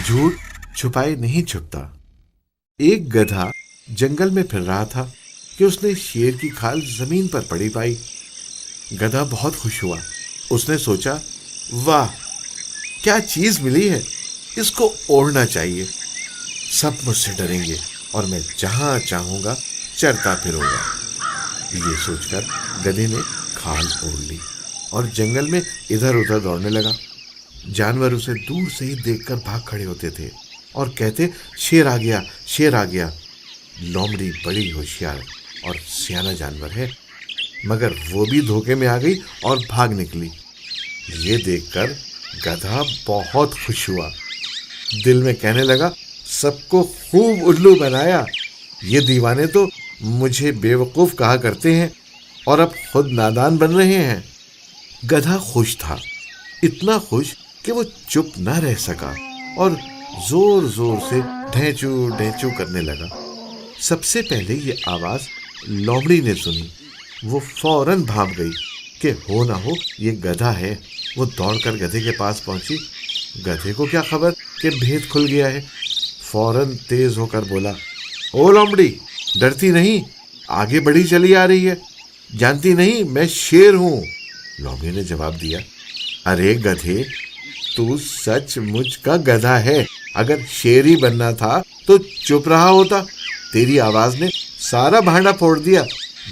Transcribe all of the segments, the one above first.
جھوٹ چھپائے نہیں چھپتا۔ ایک گدھا جنگل میں پھر رہا تھا کہ اس نے شیر کی کھال زمین پر پڑی پائی۔ گدھا بہت خوش ہوا۔ اس نے سوچا، واہ کیا چیز ملی ہے، اس کو اوڑھنا چاہیے۔ سب مجھ سے ڈریں گے اور میں جہاں چاہوں گا چرتا پھروں گا۔ یہ سوچ کر گدھے نے کھال اوڑھ لی اور جنگل میں ادھر ادھر دوڑنے لگا۔ جانور اسے دور سے ہی دیکھ کر بھاگ کھڑے ہوتے تھے اور کہتے، شیر آ گیا، شیر آ گیا۔ لومڑی بڑی ہوشیار اور سیانہ جانور ہے، مگر وہ بھی دھوکے میں آ گئی اور بھاگ نکلی۔ یہ دیکھ کر گدھا بہت خوش ہوا۔ دل میں کہنے لگا، سب کو خوب الو بنایا، یہ دیوانے تو مجھے بیوقوف کہا کرتے ہیں اور اب خود نادان بن رہے ہیں۔ گدھا خوش تھا، اتنا خوش کہ وہ چپ نہ رہ سکا اور زور زور سے ڈھینچو ڈھینچو کرنے لگا۔ سب سے پہلے یہ آواز لومڑی نے سنی۔ وہ فوراً بھاگ گئی کہ ہو نہ ہو یہ گدھا ہے۔ وہ دوڑ کر گدھے کے پاس پہنچی۔ گدھے کو کیا خبر کہ بھید کھل گیا ہے۔ فوراً تیز ہو کر بولا، او لومڑی، ڈرتی نہیں، آگے بڑھی چلی آ رہی ہے، جانتی نہیں میں شیر ہوں۔ لومڑی نے جواب دیا، ارے گدھے، تو سچ مچ کا گدھا ہے، اگر شیر ہی بننا تھا تو چپ رہا ہوتا، تیری آواز نے سارا بھانڈا پھوڑ دیا،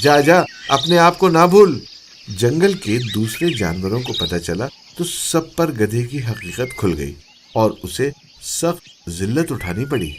جا جا اپنے آپ کو نہ بھول۔ جنگل کے دوسرے جانوروں کو پتہ چلا تو سب پر گدھے کی حقیقت کھل گئی اور اسے سخت ذلت اٹھانی پڑی۔